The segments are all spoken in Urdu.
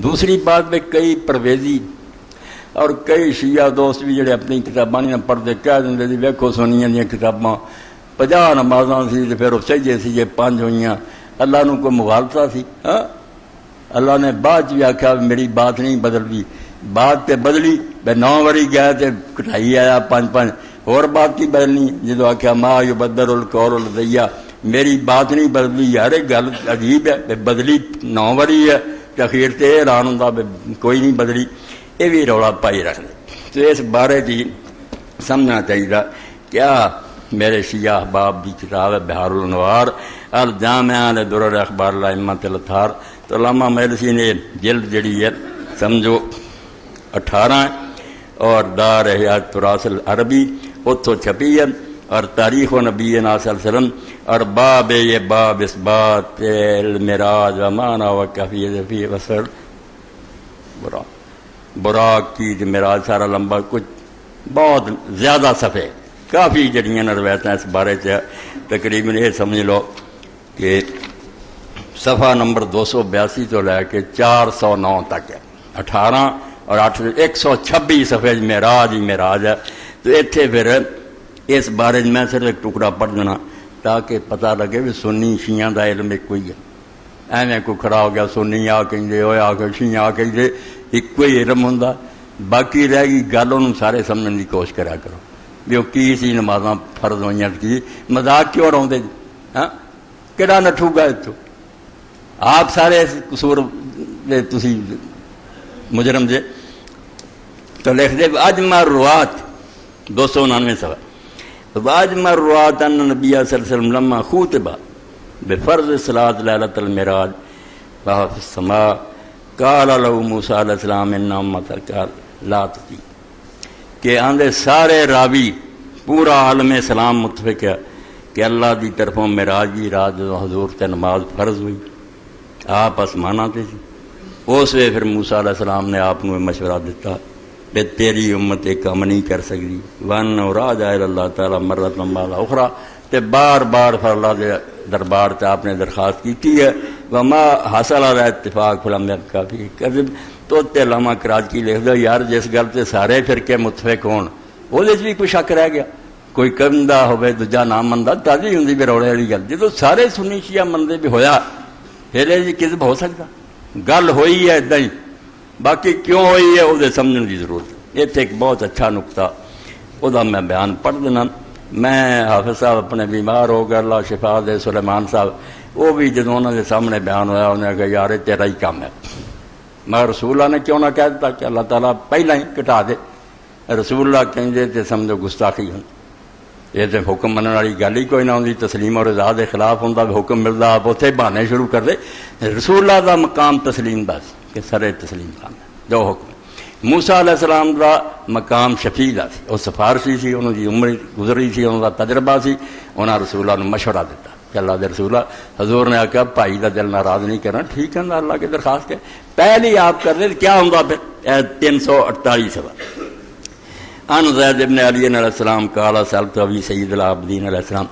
دوسری بات میں کئی پرویزی اور کئی شیعہ دوست بھی جڑے اپنی کتاباں نہیں پڑھتے کہہ دیں جی ویکھو سنیاں دیاں کتاباں 50 نمازاں سی تے پھر وہ سجدے سی 5 ہوئیاں، اللہ نو کوئی مغالطہ سی؟ ہاں اللہ نے بعد بھی آخیا میری بات نہیں بدلتی، بات تے بدلی بے 9 واری گیا تے کٹائی آیا 5 اور بات کی بدلنی جدو آخیا ما یبدل القول لدی میری بات نہیں بدلی، یار گل عجیب ہے بدلی 9 واری ہے تے اخیر تے حیران ہوندا کوئی نہیں بدلی، یہ بھی رولا پائی رکھ دے۔ تو اس بارے کی سمجھنا چاہیے کیا میرے شیعہ احباب کی کتاب ہے بہار الانوار الجامعہ لدرر اخبار الائمۃ الاطہار، تو علامہ مجلسی نے جلد جڑی ہے سمجھو 18 اور دار حیات تراث العربی اتو چھپی ہے، اور تاریخ و نبی صلی اللہ علیہ وسلم، اور باب یہ باب اثبات المعراج و معنی و کیفیت فی وصل براق کی معراج سارا لمبا کچھ بہت زیادہ صفحے کافی جڑیاں روایتیں اس بارے سے تقریباً یہ سمجھ لو کہ صفحہ نمبر 282 تو لے کے 409 تک ہے، 18 اور 8 126 صفحے معراج ہی معراج ہے۔ تو اتنے پھر اس بارے میں صرف ایک ٹکڑا پڑھ دینا تاکہ پتہ لگے بھی سنی شیعہ دا علم ایک کوئی ہے، ایویں کوئی کھڑا ہو گیا سنی آ کہ آ کے شیعہ آ کہ ایک ہی علم ہوں، باقی رہ گئی گل انہوں سارے سمجھنے کی کوشش کرا کرو بھی وہ کی سی نمازاں فرض ہوئی کی مذاق کیوں اڑاؤں جی؟ ہاں کہڑا نٹھو گا اتوں؟ آپ سارے قصور تسی مجرم جے تو لکھ دے اجمع الروات 299 صفحہ واجمع الروات ان نبی صلی اللہ علیہ وسلم لما خطب بفرض صلاۃ لیلۃ المعراج وهو في السماء قال له موسیٰ علیہ السلام ان امتک لا تطیع، کہ آندے سارے راوی پورا عالم اسلام متفق ہے کہ اللہ دی طرفوں معراج کی رات جو حضور تے نماز فرض ہوئی آپ آسماناں تے سی، اس وے پھر موسیٰ علیہ السلام نے آپ کو مشورہ دیتا کہ تیری امت ایک کام نہیں کر سکتی وان راجع اللہ تعالیٰ مرۃ بعد اخرى، تے بار بار پھر اللہ دے دربار سے آپ نے درخواست کی ہے وما حاصل علی اتفاق فلم کافی کذب، تو علامہ کراچی لکھ دو یار جس گل سے سارے فرقے متفق ہون وہ بھی کوئی شک رہ گیا، کوئی کمدہ ہوئے دوجا نہ منتا تازی ہوں بھی روڑے والی گل، جدو سارے سنی شیعہ منتے بھی ہویا پھر یہ کذب ہو سکتا؟ گل ہوئی ہے ادھا ہی، باقی کیوں ہوئی ہے وہ سمجھنے کی ضرورت۔ یہ ایک بہت اچھا نقطہ وہ میں بیان پڑھ دینا۔ میں حافظ صاحب اپنے بیمار ہو گئے اللہ شفا دے، سلیمان صاحب وہ بھی جدوں انہوں نے سامنے بیان ہویا انہوں نے کہا یار تیرا ہی کام ہے، میں رسول اللہ نے کیوں نہ کہہ دیتا کہ اللہ تعالیٰ پہلے ہی کٹا دے، رسول اللہ کہیں تے سمجھو گستاخی ہوں، یہ تو حکم مننے والی گل ہی کوئی نہ ہوندی، تسلیم اور رضا دے خلاف ہوندا حکم ملدا آپ اتنے بہانے شروع کر دے۔ رسول اللہ دا مقام تسلیم بس کہ سر تسلیم کام ہے جو حکم۔ موسیٰ علیہ السلام دا مقام شفیع دا سی، وہ سفارشی سی، انہوں دی عمر گزری سی، انہوں دا تجربہ سی، انہاں رسول اللہ نے مشورہ دیتا کہ اللہ دے رسول حضور نے آخیا بھائی دا دل ناراض نہیں کرنا، ٹھیک ہے نا اللہ کی درخواست کے پہلی آپ کر دیں کیا ہوں پھر 348 صفحہ ان زید ابن علی علیہ السلام قال سألت ابی سید العابدین علیہ السلام،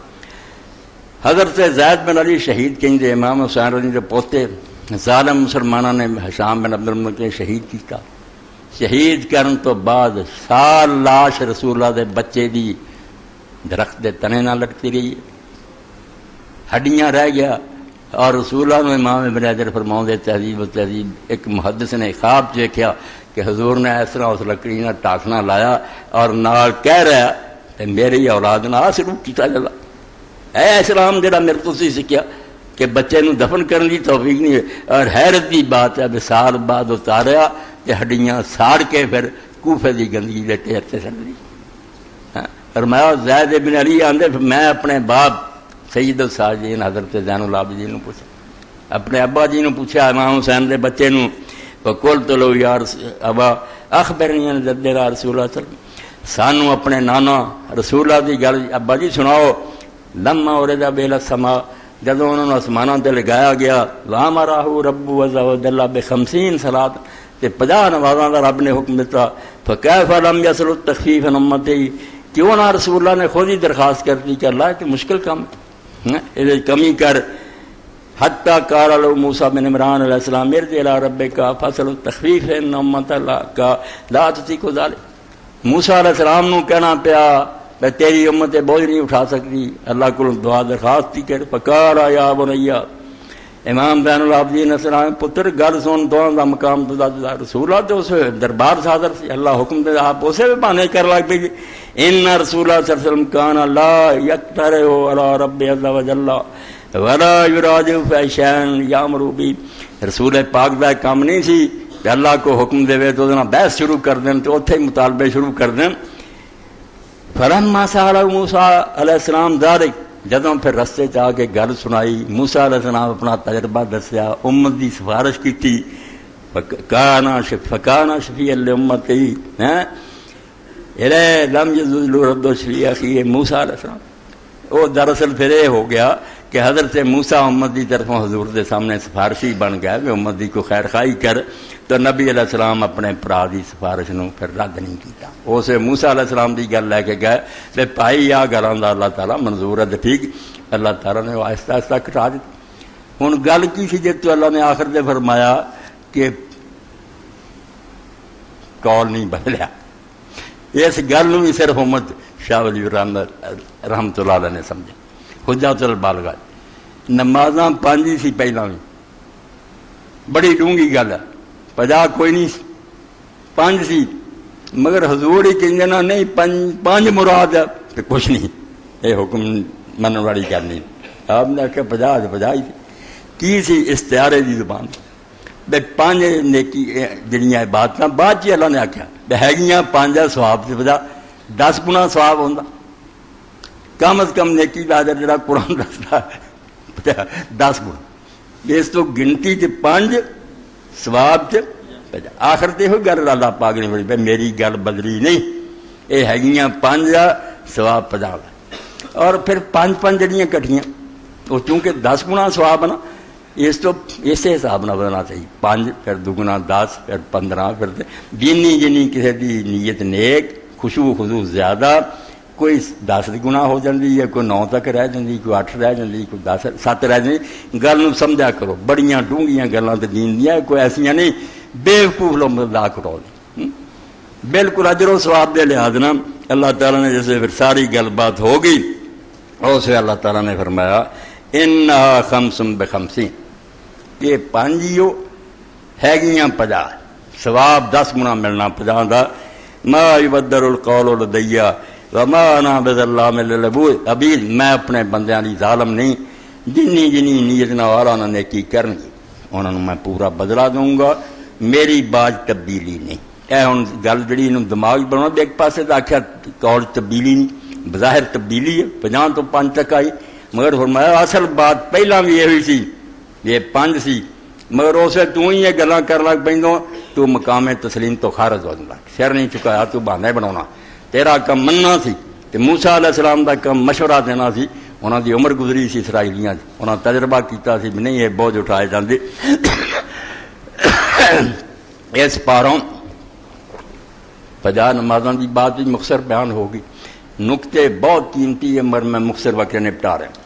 حضرت زید بن علی شہید کہیں دے امام حسین رضی دے پوتے ظالم مسلمانوں نے حشام بن عبد الملک نے شہید کیتا، شہید کرن تو بعد سال لاش رسول اللہ دے بچے دی درخت دے تنے نہ لٹکتی رہی ہے، ہڈیاں رہ گیا، اور رسول اللہ نے امام ابن حجر فرماؤں دے تہذیب و تہذیب ایک محدث نے خواب دیکھا کہ حضور نے اس طرح اس لکڑی نہ ٹاکنا لایا اور نال کہہ رہا کہ میری اولاد نہ شروع کیتا جلا اے اسلام جڑا میرے تو سی سکھیا کہ بچے نو دفن کرنے کی توفیق نہیں ہے، اور حیرت کی بات ہے سال بعد اتاریا کہ ہڈیاں ساڑ کے پھر کوفے دی گندگی دے ٹھیر سے سڑ دی۔ فرمایا زید ابن علی آندے میں اپنے باپ سید الساجدین حضرت زین العابدین نے پوچھا، اپنے ابا جی نے پوچھا امام حسین دے بچے نو، فقلت له یا ابا اخبرنی عن جدنا رسول اللہ صلی اللہ علیہ وسلم، سانو اپنے نانا رسول اللہ دی گل ابا جی سناؤ، لما ورد بیل السماء جدوں انہوں نے آسمانوں تے لگایا گیا، وامرہ رب عز وجل ب50 صلاۃ تے 50 نمازاں دا رب نے حکم دیتا، فکیف لم یصل التخفیف عن امتی، کیوں نہ رسول اللہ نے خود ہی درخواست کر دی کہ اللہ کہ مشکل کام ہے، کمی کر حتیٰ قال له موسیٰ بن عمران علیہ السلام ارجع الی ربک فاسألہ التخفیف ان امتک لا تطیق ذلک۔ موسیٰ علیہ السلام نو کہنا پیا میں تیری امت بوجھ نہیں اٹھا سکتی، اللہ کو دعا درخواست تھی کہ فقال یا بنی، امام بین العابدین السلام پتر گل سن، دعا دا مقام دا رسول اللہ تو اس دربار سے حاضر سی، اللہ حکم دے آپ اسے بھی بہانے کر لگ پی ان رسول اللہ صلی اللہ علیہ وسلم کان لا یقترع علی رب عز وجل ولا یراجع فی شیء یامر بہ، رسول پاک دا کام نہیں سی کہ اللہ کو حکم دے تو نہ بحث شروع کر دیں تو اوتھے مطالبے شروع کر دیں۔ فلما سألہ موسیٰ علیہ السلام ذلک، جدوں پھر رستے چ آ کے گل سنائی، موسیٰ علیہ السلام اپنا تجربہ دسیا، امت دی سفارش کی، فکانا شفیع لامتی الیہ لم یزل رد شفیع اخیہ موسیٰ علیہ السلام۔ وہ دراصل پھر یہ ہو گیا کہ حضرت موسیٰ امت دی طرفوں حضور دے سامنے سفارشی بن گیا کہ امت دی کو خیر خواہی کر، تو نبی علیہ السلام اپنے برا دی سفارش نو پھر رد نہیں کیتا، اسے موسیٰ علیہ السلام دی گل لے کے گئے تے بھائی آ گلاں دا اللہ تعالیٰ منظور ہے ٹھیک، اللہ تعالیٰ نے آہستہ آہستہ کٹا دیتا۔ ہن گل کی سی جے تو اللہ نے آخر دے فرمایا کہ کال نہیں بدلیا، اس گل نو بھی صرف امت شاہ ولی رحمت اللہ علیہ نے سمجھا۔ حجت البالغہ نمازاں 5 سی پہلاں بھی، بڑی ڈونگی گل ہے، 50 کوئی نہیں 5 سی، مگر حضور ہی کہیں نا نہیں 5 مراد ہے تو کچھ نہیں، یہ حکم من والی گل نہیں۔ آپ نے آخیا 50 ہی کی سی استعارے دی زبان بے 5 نیکی جڑیاں عبادتاں بعد چ اللہ نے آخیا بے ہے 5 سواب سے 10 گنا سواب ہوتا، کم از کم نیکی کا اجر جڑا قرآن دستا 10 گنا، اس تو گنتی چ 5 سواب چ آخر تے ہوئی گل اللہ پاک نے بڑی میری گل بدلی نہیں، یہ ہے 5 سواب 50، اور پھر 5 جڑیاں کٹھیاں وہ چونکہ 10 گنا سواب ہے نا، اس تو اسی حساب نہ بدلنا چاہیے، 5 پھر 2 گنا 10 پھر 15 پھر جنی جنی کسی دی نیت نیک خشوع خضوع زیادہ، کوئی 10 گنا ہو جاتی ہے، کوئی 9 تک رہ جاتی، کوئی 8 رہ جاتی، کوئی 10 7 رہ جاتی، گل نو سمجھا کرو، بڑیاں ڈونگیاں گلاں تے دین دیاں کوئی ایسیاں نہیں بیوقوف لوگ مذاق اڑاؤ، بالکل اجر و ثواب دے لحاظ نہ اللہ تعالیٰ نے جیسے پھر ساری گل بات ہو گئی، اسے اللہ تعالیٰ نے فرمایا انہا خمس بخمسین، یہ 5 ہے 50، ثواب 10 گنا ملنا 50 دا، ما یبدل القول لدی وما انا بظلام للعبید، میں اپنے بندیاں دی ظالم نہیں، جنی جنی نیت نال انہاں نے کی کرنی انہاں نوں میں پورا بدلہ دوں گا، میری باز تبدیلی نہیں۔ اے ہن گل جڑی نوں دماغ بنا دے، ایک پاسے تے آکھیا قول تبدیلی نہیں، بظاہر تبدیلی ہے، 50 تو 5 تک آئی، مگر فرمایا اصل بات پہلا بھی یہ ہوئی سی، یہ 5 سی، مگر اسے تو ہی یہ گلاں کر لگ پیندوں تو مقام تسلیم تو خارج ہو جاتا، سر نہیں چکایا تو بہانے بناونا، تیرا کم مننا سی تے موسیٰ علیہ السلام دا کم مشورہ دینا سی، انہاں دی عمر گزری سی اسرائیلیاں دی، انہاں تجربہ کیتا سی نہیں یہ بوجھ اٹھائے جاندے۔ اس پاروں 50 نمازاں دی بات بھی مختصر بیان ہوگی، نقطے بہت قیمتی ہے مگر میں مختصر وقت نپٹا رہا ہوں۔